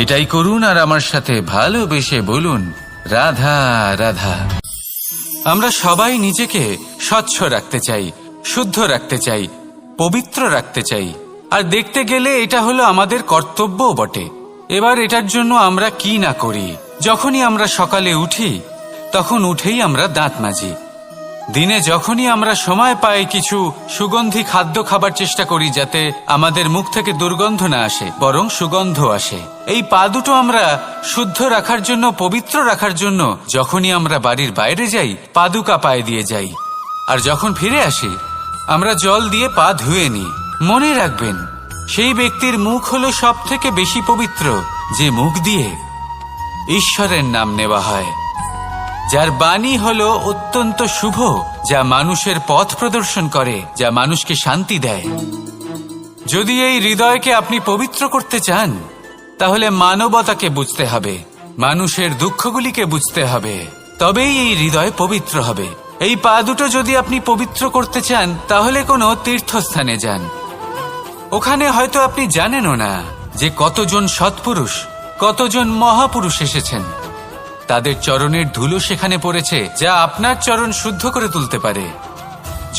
এটাই করুন আর আমার সাথে ভালোবেসে বলুন, রাধা রাধা। আমরা সবাই নিজেকে স্বচ্ছ রাখতে চাই, শুদ্ধ রাখতে চাই, পবিত্র রাখতে চাই। আর দেখতে গেলে এটা হলো আমাদের কর্তব্যও বটে। এবার এটার জন্য আমরা কি না করি। যখনই আমরা সকালে উঠি তখন উঠেই আমরা দাঁত মাজি। দিনে যখনই আমরা সময় পাই কিছু সুগন্ধি খাদ্য খাবার চেষ্টা করি, যাতে আমাদের মুখ থেকে দুর্গন্ধ না আসে, বরং সুগন্ধ আসে। এই পা দুটো আমরা শুদ্ধ রাখার জন্য, পবিত্র রাখার জন্য যখনই আমরা বাড়ির বাইরে যাই পাদুকা পায়ে দিয়ে যাই, আর যখন ফিরে আসি আমরা জল দিয়ে পা ধুয়ে নিই। মনে রাখবেন, সেই ব্যক্তির মুখ হলো সব থেকে বেশি পবিত্র যে মুখ দিয়ে ঈশ্বরের নাম নেওয়া হয়, যার বাণী হলো অত্যন্ত শুভ, যা মানুষের পথ প্রদর্শন করে, যা মানুষকে শান্তি দেয়। যদি এই হৃদয়কে আপনি পবিত্র করতে চান, তাহলে মানবতাকে বুঝতে হবে, মানুষের দুঃখগুলিকে বুঝতে হবে, তবেই এই হৃদয় পবিত্র হবে। এই পা দুটো যদি আপনি পবিত্র করতে চান, তাহলে কোনো তীর্থস্থানে যান। ওখানে হয়তো আপনি জানেনও না যে কতজন সৎপুরুষ, কতজন মহাপুরুষ এসেছেন। তাদের চরণের ধুলো সেখানে পড়েছে, যা আপনার চরণ শুদ্ধ করে তুলতে পারে।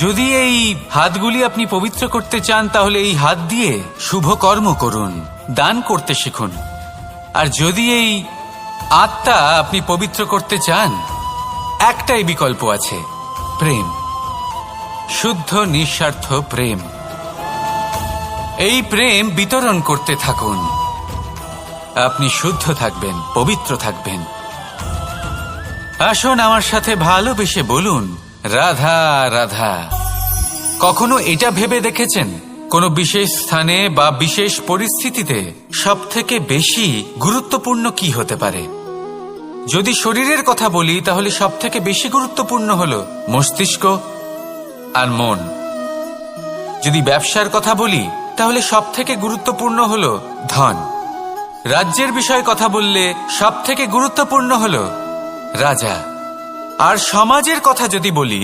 যদি এই হাতগুলি আপনি পবিত্র করতে চান, তাহলে এই হাত দিয়ে শুভ কর্ম করুন, দান করতে শিখুন। আর যদি এই আত্মা আপনি পবিত্র করতে চান, একটাই বিকল্প আছে, প্রেম, শুদ্ধ নিঃস্বার্থ প্রেম। এই প্রেম বিতরণ করতে থাকুন, আপনি শুদ্ধ থাকবেন, পবিত্র থাকবেন। আসুন আমার সাথে ভালোবেসে বলুন, রাধা রাধা। কখনো এটা ভেবে দেখেছেন, কোনো বিশেষ স্থানে বা বিশেষ পরিস্থিতিতে সবথেকে বেশি গুরুত্বপূর্ণ কি হতে পারে? যদি শরীরের কথা বলি, তাহলে সবথেকে বেশি গুরুত্বপূর্ণ হলো মস্তিষ্ক আর মন। যদি ব্যবসার কথা বলি, তাহলে সবথেকে গুরুত্বপূর্ণ হলো ধন। রাজ্যের বিষয়ে কথা বললে সবথেকে গুরুত্বপূর্ণ হলো রাজা। আর সমাজের কথা যদি বলি,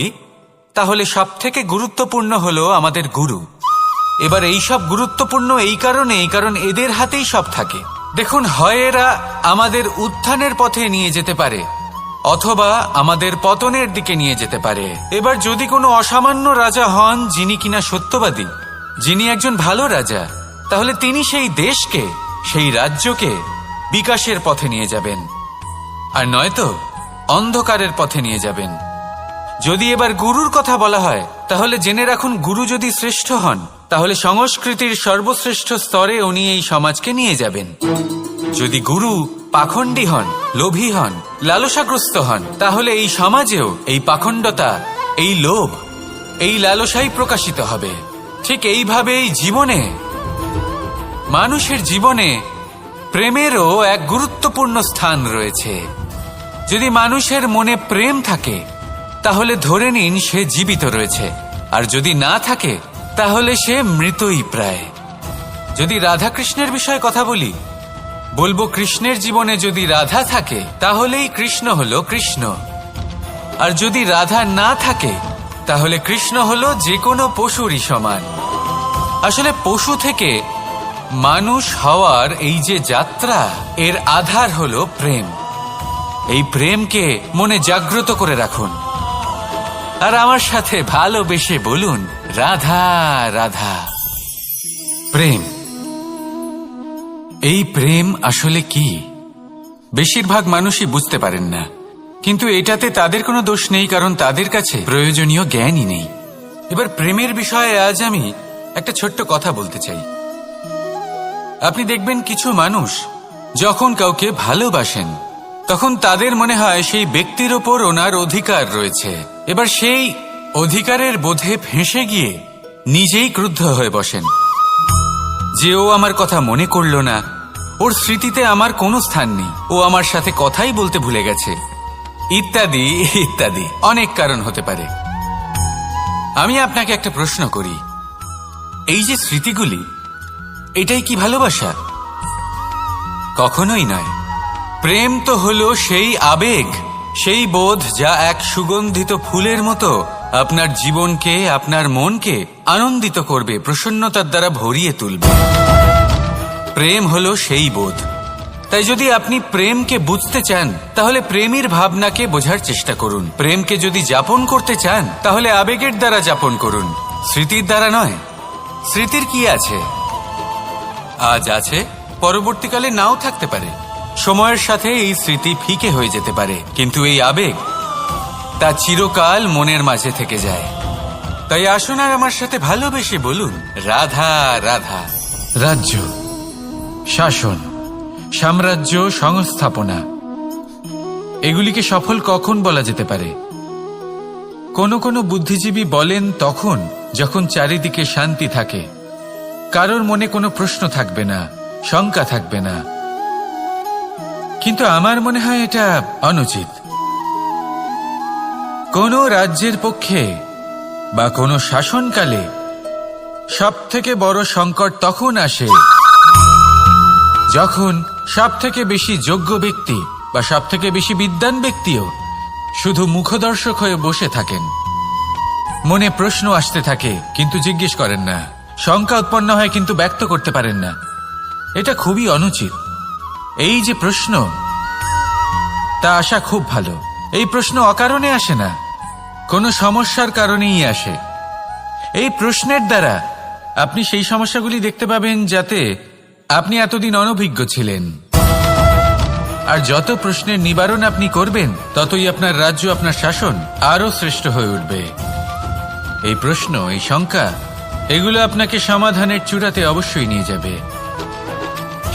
তাহলে সবথেকে গুরুত্বপূর্ণ হলো আমাদের গুরু। এবার এই সব গুরুত্বপূর্ণ কারণ এদের হাতেই সব থাকে। দেখুন, হয় এরা আমাদের উত্থানের পথে নিয়ে যেতে পারে, অথবা আমাদের পতনের দিকে নিয়ে যেতে পারে। এবার যদি কোনো অসামান্য রাজা হন, যিনি কিনা সত্যবাদী, যিনি একজন ভালো রাজা, তাহলে তিনি সেই দেশকে, সেই রাজ্যকে বিকাশের পথে নিয়ে যাবেন, আর নয়তো অন্ধকারের পথে নিয়ে যাবেন। যদি এবার গুরুর কথা বলা হয়, তাহলে জেনে রাখুন, গুরু যদি শ্রেষ্ঠ হন, তাহলে সংস্কৃতির সর্বশ্রেষ্ঠ স্তরে উনি এই সমাজকে নিয়ে যাবেন। যদি গুরু পাখণ্ডী হন, লোভী হন, লালসাগ্রস্ত হন, তাহলে এই সমাজেও এই পাখণ্ডতা, এই লোভ, এই লালসাই প্রকাশিত হবে। ঠিক এইভাবেই জীবনে, মানুষের জীবনে প্রেমেরও এক গুরুত্বপূর্ণ স্থান রয়েছে। যদি মানুষের মনে প্রেম থাকে, তাহলে ধরে নিন সে জীবিত রয়েছে, আর যদি না থাকে, তাহলে সে মৃতই প্রায়। যদি রাধা কৃষ্ণের বিষয়ে কথা বলি, বলবো কৃষ্ণের জীবনে যদি রাধা থাকে, তাহলেই কৃষ্ণ হলো কৃষ্ণ। আর যদি রাধা না থাকে, তাহলে কৃষ্ণ হলো যে কোনো পশুরই সমান। আসলে পশু থেকে মানুষ হওয়ার এই যে যাত্রা, এর আধার হলো প্রেম। এই প্রেমকে মনে জাগ্রত করে রাখুন, আর আমার সাথে ভালোবেসে বলুন, রাধা রাধা। প্রেম, এই প্রেম আসলে কি? বেশিরভাগ মানুষই বুঝতে পারেন না, কিন্তু এটাতে তাদের কোনো দোষ নেই, কারণ তাদের কাছে প্রয়োজনীয় জ্ঞানই নেই। এবার প্রেমের বিষয়ে আজ আমি একটা ছোট্ট কথা বলতে চাই। আপনি দেখবেন, কিছু মানুষ যখন কাউকে ভালোবাসেন, তখন তাদের মনে হয় সেই ব্যক্তির ওপর ওনার অধিকার রয়েছে। এবার সেই অধিকারের বোধে ফেঁসে গিয়ে নিজেই ক্রুদ্ধ হয়ে বসেন, যে ও আমার কথা মনে করল না, ওর স্মৃতিতে আমার কোনো স্থান নেই, ও আমার সাথে কথাই বলতে ভুলে গেছে, ইত্যাদি ইত্যাদি অনেক কারণ হতে পারে। আমি আপনাকে একটা প্রশ্ন করি, এই যে স্মৃতিগুলি, এটাই কি ভালোবাসা? কখনোই নয়। প্রেম তো হলো সেই আবেগ, সেই বোধ, যা এক সুগন্ধিত ফুলের মতো আপনার জীবনকে, আপনার মনকে আনন্দিত করবে, প্রসন্নতার দ্বারা ভরিয়ে তুলবে। প্রেম হলো সেই বোধ। তাই যদি আপনি প্রেমকে বুঝতে চান তাহলে প্রেমের ভাবনাকে বোঝার চেষ্টা করুন। প্রেমকে যদি যাপন করতে চান তাহলে আবেগের দ্বারা যাপন করুন, স্মৃতির দ্বারা নয়। স্মৃতির কি আছে? আজ আছে, পরবর্তীকালে নাও থাকতে পারে। সময়ের সাথে এই স্মৃতি ফিকে হয়ে যেতে পারে, কিন্তু এই আবেগ তা চিরকাল মনের মাঝে থেকে যায়। তাই আসুন আর আমার সাথে ভালোবেসে বলুন, রাধা রাধা। রাজ্য, শাসন, সাম্রাজ্য, সংস্থাপনা, এগুলিকে সফল কখন বলা যেতে পারে? কোনো কোনো বুদ্ধিজীবী বলেন তখন যখন চারিদিকে শান্তি থাকে, কারোর মনে কোনো প্রশ্ন থাকবে না, শঙ্কা থাকবে না। কিন্তু আমার মনে হয় এটা অনুচিত। কোনো রাজ্যের পক্ষে বা কোনো শাসনকালে সবথেকে বড় সংকট তখন আসে যখন সবথেকে বেশি যোগ্য ব্যক্তি বা সবথেকে বেশি বিদ্বান ব্যক্তিও শুধু মুখদর্শক হয়ে বসে থাকেন। মনে প্রশ্ন আসতে থাকে কিন্তু জিজ্ঞেস করেন না, শঙ্কা উৎপন্ন হয় কিন্তু ব্যক্ত করতে পারেন না। এটা খুবই অনুচিত। এই যে প্রশ্ন, তা আসা খুব ভালো। এই প্রশ্ন অকারণে আসে না, কোনো সমস্যার কারণেই আসে। এই প্রশ্নের দ্বারা আপনি সেই সমস্যাগুলি দেখতে পাবেন যাতে আপনি এতদিন অনভিজ্ঞ ছিলেন। আর যত প্রশ্নের নিবারণ আপনি করবেন ততই আপনার রাজ্য, আপনার শাসন আরো শ্রেষ্ঠ হয়ে উঠবে। এই প্রশ্ন, এই শঙ্কা, এগুলো আপনাকে সমাধানের চূড়াতে অবশ্যই নিয়ে যাবে।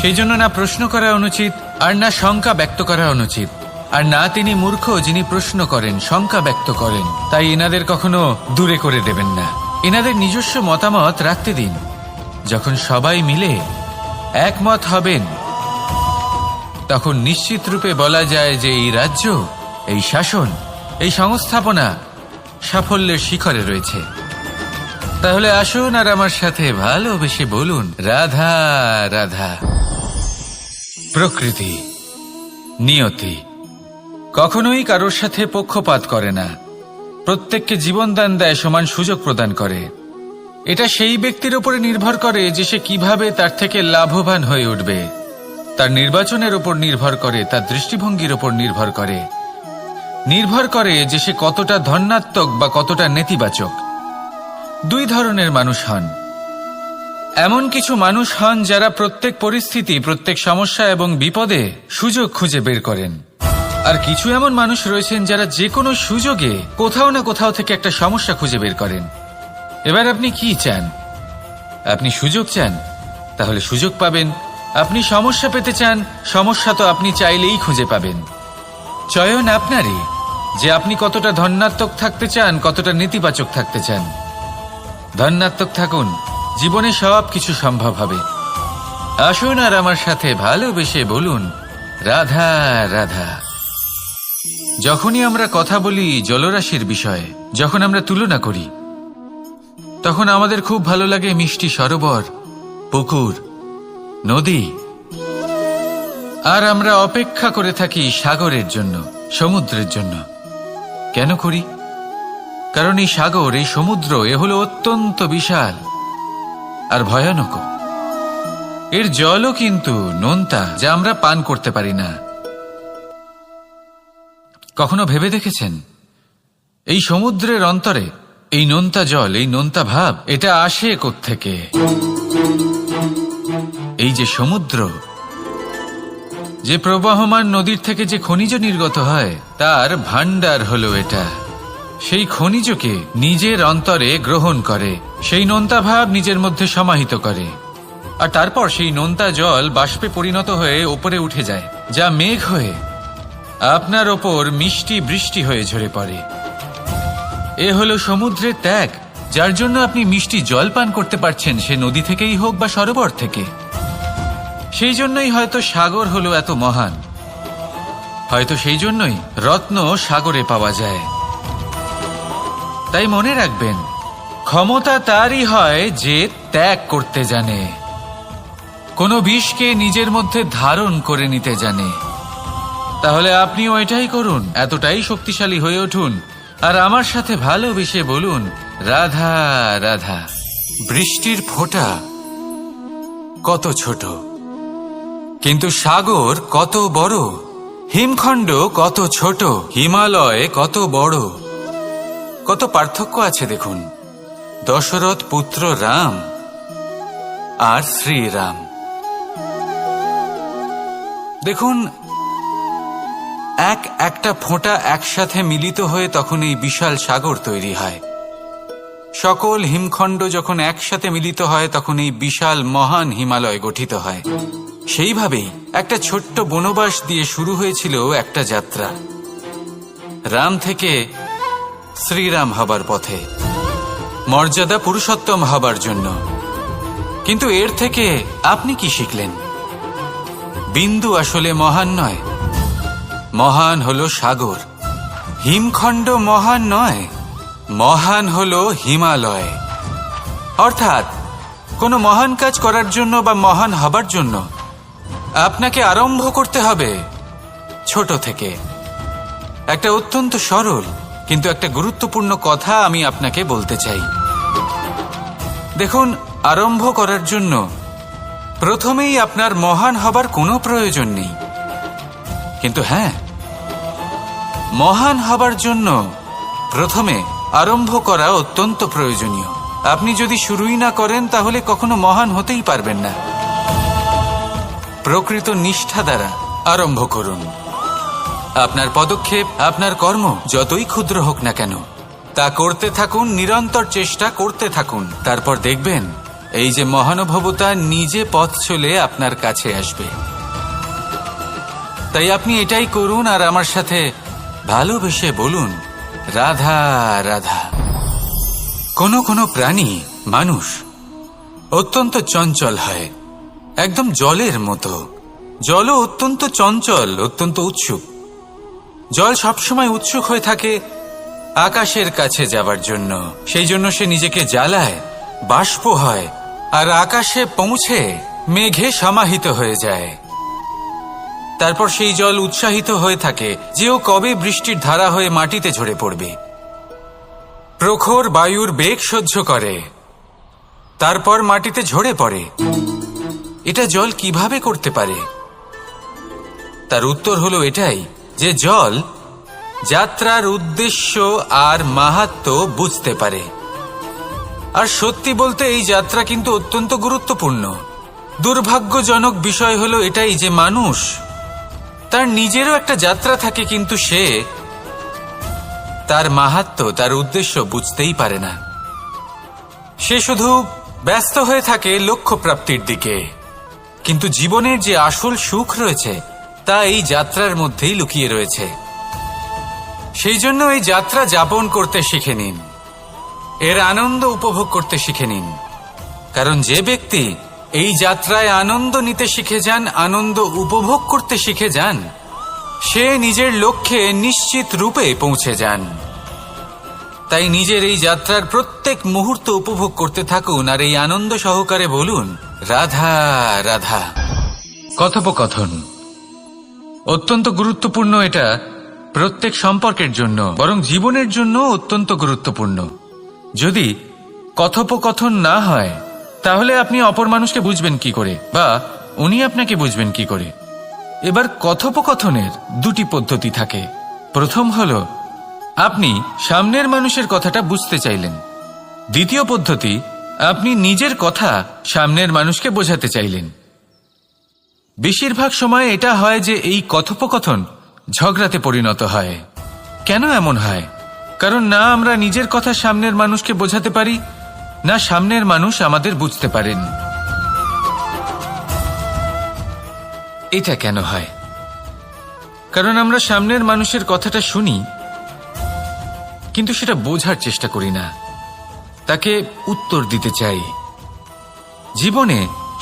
সেই জন্য না প্রশ্ন করা অনুচিত, আর না শঙ্কা ব্যক্ত করা অনুচিত, আর না তিনি মূর্খ যিনি প্রশ্ন করেন, শঙ্কা ব্যক্ত করেন। তাই এনাদের কখনো দূরে করে দেবেন না, এনাদের নিজস্ব মতামত রাখতে দিন। যখন সবাই মিলে একমত হবেন তখন নিশ্চিত রূপে বলা যায় যে এই রাজ্য, এই শাসন, এই সংস্থাপনা সাফল্যের শিখরে রয়েছে। তাহলে আসুন আর আমার সাথে ভালোবেসে বলুন, রাধা রাধা। প্রকৃতি, নিয়তি কখনোই কারোর সাথে পক্ষপাত করে না, প্রত্যেককে জীবনদান দেয়, সমান সুযোগ প্রদান করে। এটা সেই ব্যক্তির উপরে নির্ভর করে যে সে কিভাবে তার থেকে লাভবান হয়ে উঠবে। তার নির্বাচনের উপর নির্ভর করে, তার দৃষ্টিভঙ্গির উপর নির্ভর করে যে সে কতটা ধনাত্মক বা কতটা নেতিবাচক। দুই ধরনের মানুষ হন। এমন কিছু মানুষ হন যারা প্রত্যেক পরিস্থিতি, প্রত্যেক সমস্যা এবং বিপদে সুযোগ খুঁজে বের করেন। আর কিছু এমন মানুষ রয়েছেন যারা যে কোনো সুযোগে কোথাও না কোথাও থেকে একটা সমস্যা খুঁজে বের করেন। এবার আপনি কি চান? আপনি সুযোগ চান, তাহলে সুযোগ পাবেন। আপনি সমস্যা পেতে চান, সমস্যা তো আপনি চাইলেই খুঁজে পাবেন। চয়ন আপনারই, যে আপনি কতটা ধনাত্মক থাকতে চান, কতটা নেতিবাচক থাকতে চান। ধনাত্মক থাকুন, জীবনে সব কিছু সম্ভব হবে। আসুন আর আমার সাথে ভালোবেসে বলুন, রাধা রাধা। যখনই আমরা কথা বলি জলরাশির বিষয়ে, যখন আমরা তুলনা করি, তখন আমাদের খুব ভালো লাগে মিষ্টি সরোবর, পুকুর, নদী। আর আমরা অপেক্ষা করে থাকি সাগরের জন্য, সমুদ্রের জন্য। কেন করি? কারণ এই সাগর, এই সমুদ্র, এ হলো অত্যন্ত বিশাল আর ভয়ানক। এর জলও কিন্তু নোনতা, যা আমরা পান করতে পারি না। কখনো ভেবে দেখেছেন এই সমুদ্রের অন্তরে এই নোনতা জল, এই নোনতা ভাব, এটা আসে কোত্থেকে? এই যে সমুদ্র, যে প্রবাহমান নদীর থেকে যে খনিজ নির্গত হয়, তার ভান্ডার হলো এটা। সেই খনিজকে নিজের অন্তরে গ্রহণ করে, সেই নোনতা ভাব নিজের মধ্যে সমাহিত করে, আর তারপর সেই নোনতা জল বাষ্পে পরিণত হয়ে ওপরে উঠে যায়, যা মেঘ হয়ে আপনার ওপর মিষ্টি বৃষ্টি হয়ে ঝরে পড়ে। এ হলো সমুদ্রের ত্যাগ, যার জন্য আপনি মিষ্টি জল পান করতে পারছেন, সে নদী থেকেই হোক বা সরোবর থেকে। সেই জন্যই হয়তো সাগর হলো এত মহান, হয়তো সেই জন্যই রত্ন সাগরে পাওয়া যায়। তাই মনে রাখবেন, ক্ষমতা তারই হয় যে ত্যাগ করতে জানে, কোনো বিষকে নিজের মধ্যে ধারণ করে নিতে জানে। তাহলে আপনিও এটাই করুন, এতটাই শক্তিশালী হয়ে উঠুন, আর আমার সাথে ভালোবেসে বলুন, রাধা রাধা। বৃষ্টির ফোঁটা কত ছোট, কিন্তু সাগর কত বড়, হিমখণ্ড কত ছোট, হিমালয় কত বড়, কত পার্থক্য আছে দেখুন। দশরথ পুত্র রাম আর শ্রীরাম, দেখুন একটা ফোঁটা একসাথে মিলিত হয়ে তখন এই বিশাল সাগর তৈরি হয়। সকল হিমখণ্ড যখন একসাথে মিলিত হয় তখন এই বিশাল মহান হিমালয় গঠিত হয়। সেইভাবেই একটা ছোট্ট বনবাস দিয়ে শুরু হয়েছিল একটা যাত্রা, রাম থেকে শ্রীরাম হবার পথে, মর্যাদা পুরুষোত্তম হবার জন্য। কিন্তু এর থেকে আপনি কি শিখলেন? বিন্দু আসলে মহান নয়, মহান হলো সাগর। হিমখণ্ড মহান নয়, মহান হলো হিমালয়। অর্থাৎ কোনো মহান কাজ করার জন্য বা মহান হবার জন্য আপনাকে আরম্ভ করতে হবে ছোট থেকে। একটা অত্যন্ত সরল কিন্তু একটা গুরুত্বপূর্ণ কথা আমি আপনাকে বলতে চাই। দেখুন, আরম্ভ করার জন্য প্রথমেই আপনার মহান হবার কোনো প্রয়োজন নেই, কিন্তু হ্যাঁ, মহান হবার জন্য প্রথমে আরম্ভ করা অত্যন্ত প্রয়োজনীয়। আপনি যদি শুরুই না করেন তাহলে কখনো মহান হতেই পারবেন না। প্রকৃত নিষ্ঠা দ্বারা আরম্ভ করুন। আপনার পদক্ষেপ, আপনার কর্ম যতই ক্ষুদ্র হোক না কেন, তা করতে থাকুন, নিরন্তর চেষ্টা করতে থাকুন। তারপর দেখবেন এই যে মহানুভবতা নিজে পথ চলে আপনার কাছে আসবে। তাই আপনি এটাই করুন আর আমার সাথে ভালোবেসে বলুন, রাধা রাধা। কোনো প্রাণী, মানুষ অত্যন্ত চঞ্চল হয়, একদম জলের মতো। জলও অত্যন্ত চঞ্চল, অত্যন্ত উৎসুক। জল সবসময় উৎসুক হয়ে থাকে আকাশের কাছে যাবার জন্য। সেই জন্য সে নিজেকে জ্বালায়, বাষ্প হয় আর আকাশে পৌঁছে মেঘে সমাহিত হয়ে যায়। তারপর সেই জল উৎসাহিত হয়ে থাকে যে ও কবে বৃষ্টির ধারা হয়ে মাটিতে ঝরে পড়বে। প্রখর বায়ুর বেগ সহ্য করে, তারপর মাটিতে ঝরে পড়ে। এটা জল কিভাবে করতে পারে? তার উত্তর হলো এটাই যে জল যাত্রার উদ্দেশ্য আর মাহাত্ম্য বুঝতে পারে। আর সত্যি বলতে এই যাত্রা কিন্তু অত্যন্ত গুরুত্বপূর্ণ। দুর্ভাগ্যজনক বিষয় হলো এটাই যে মানুষ তার নিজেরও একটা যাত্রা থাকে, কিন্তু সে তার মাহাত্ম্য, তার উদ্দেশ্য বুঝতেই পারে না। সে শুধু ব্যস্ত হয়ে থাকে লক্ষ্য প্রাপ্তির দিকে, কিন্তু জীবনের যে আসল সুখ রয়েছে তা এই যাত্রার মধ্যেই লুকিয়ে রয়েছে। সেই জন্য এই যাত্রা যাপন করতে শিখে নিন, এর আনন্দ উপভোগ করতে শিখে নিন। কারণ যে ব্যক্তি এই যাত্রায় আনন্দ নিতে শিখে যান, আনন্দ উপভোগ করতে শিখে যান, সে নিজের লক্ষ্যে নিশ্চিত রূপে পৌঁছে যান। তাই নিজের এই যাত্রার প্রত্যেক মুহূর্ত উপভোগ করতে থাকুন আর এই আনন্দ সহকারে বলুন, রাধা রাধা। কথোপকথন অত্যন্ত গুরুত্বপূর্ণ। এটা প্রত্যেক সম্পর্কের জন্য, বরং জীবনের জন্য অত্যন্ত গুরুত্বপূর্ণ। যদি কথোপকথন না হয় তাহলে আপনি অপর মানুষকে বুঝবেন কি করে, বা উনি আপনাকে বুঝবেন কি করে? এবার কথোপকথনের দুটি পদ্ধতি থাকে। প্রথম হলো আপনি সামনের মানুষের কথাটা বুঝতে চাইলেন। দ্বিতীয় পদ্ধতি, আপনি নিজের কথা সামনের মানুষকে বোঝাতে চাইলেন। বেশিরভাগ সময় এটা হয় যে এই কথোপকথন ঝগড়াতে পরিণত হয়। কেন এমন হয়? কারণ না আমরা নিজের কথা সামনের মানুষকে বোঝাতে পারি, না সামনের মানুষ আমাদের বুঝতে পারেন। এটা কেন হয়? কারণ আমরা সামনের মানুষের কথাটা শুনি, কিন্তু সেটা বোঝার চেষ্টা করি না, তাকে উত্তর দিতে চাই। জীবনে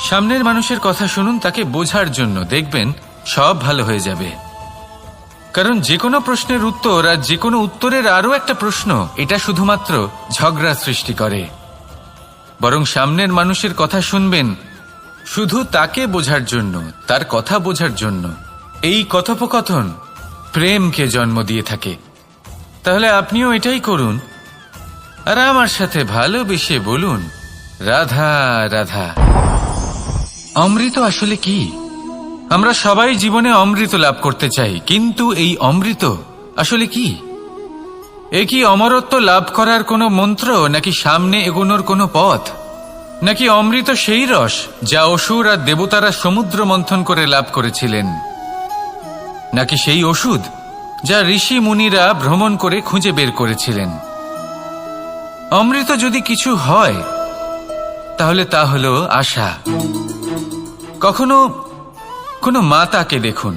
সামনের মানুষের কথা শুনুন তাকে বোঝার জন্য, দেখবেন সব ভালো হয়ে যাবে। কারণ যে কোনো প্রশ্নের উত্তর আর যে কোনো উত্তরের আরও একটা প্রশ্ন, এটা শুধুমাত্র ঝগড়া সৃষ্টি করে। বরং সামনের মানুষের কথা শুনবেন শুধু তাকে বোঝার জন্য, তার কথা বোঝার জন্য। এই কথোপকথন প্রেমকে জন্ম দিয়ে থাকে। তাহলে আপনিও এটাই করুন আর আমার সাথে ভালোবেসে বলুন, রাধা রাধা। অমৃত আসলে কি? আমরা সবাই জীবনে অমৃত লাভ করতে চাই, কিন্তু এই অমৃত আসলে কি? এ কি অমরত্ব লাভ করার কোনো মন্ত্র, নাকি সামনে এগোনোর কোনো পথ, নাকি অমৃত সেই রস যা অসুর আর দেবতারা সমুদ্র মন্থন করে লাভ করেছিলেন, নাকি সেই ওষুধ যা ঋষি মুনিরা ভ্রমণ করে খুঁজে বের করেছিলেন? অমৃত যদি কিছু হয় তাহলে তা হলো আশা। কখনো কোনো মাতাকে দেখুন,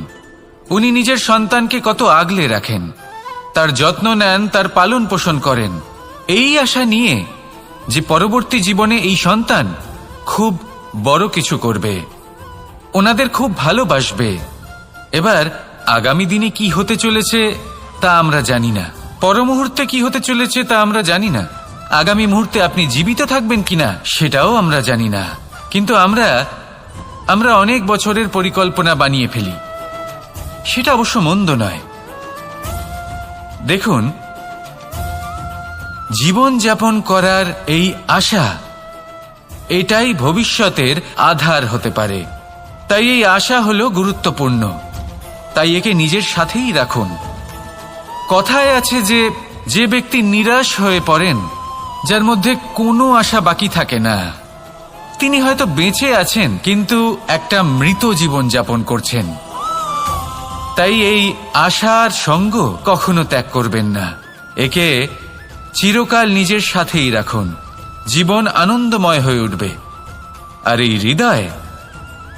উনি নিজের সন্তানকে কত আগলে রাখেন, তার যত্ন নেন, তার পালন পোষণ করেন, এই আশা নিয়ে যে পরবর্তী জীবনে এই সন্তান খুব বড় কিছু করবে, ওনাদের খুব ভালোবাসবে। এবার আগামী দিনে কি হতে চলেছে তা আমরা জানি না, পর মুহূর্তে কি হতে চলেছে তা আমরা জানি না, আগামী মুহূর্তে আপনি জীবিত থাকবেন কিনা সেটাও আমরা জানি না। কিন্তু আমরা অনেক বছরের পরিকল্পনা বানিয়ে ফেলি, সেটা অবশ্য মন্দ নয়। দেখুন, জীবন যাপন করার এই আশা, এটাই ভবিষ্যতের আধার হতে পারে। তাই এই আশা হলো গুরুত্বপূর্ণ, তাই একে নিজের সাথেই রাখুন। কথায় আছে যে ব্যক্তি নিরাশ হয়ে পড়েন, যার মধ্যে কোনো আশা বাকি থাকে না, তিনি হয়তো বেঁচে আছেন কিন্তু একটা মৃত জীবন যাপন করছেন। তাই এই আশার সঙ্গ কখনো ত্যাগ করবেন না, একে চিরকাল নিজের সাথেই রাখুন। জীবন আনন্দময় হয়ে উঠবে, আর এই হৃদয়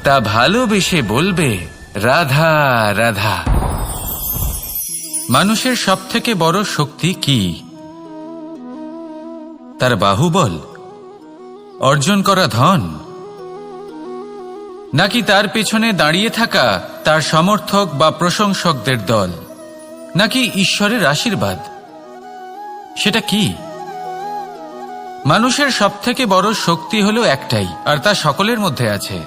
তা ভালোবেসে বলবে রাধা রাধা। মানুষের সবথেকে বড় শক্তি কি? তার বাহুবল, অর্জন করা ধন, নাকি তার পেছনে দাঁড়িয়ে থাকা তার সমর্থক বা প্রশংসকদের দল, নাকি ঈশ্বরের আশীর্বাদ? সেটা কি? মানুষের সবথেকে বড় শক্তি হলো একটাই, আর তা সকলের মধ্যে আছে,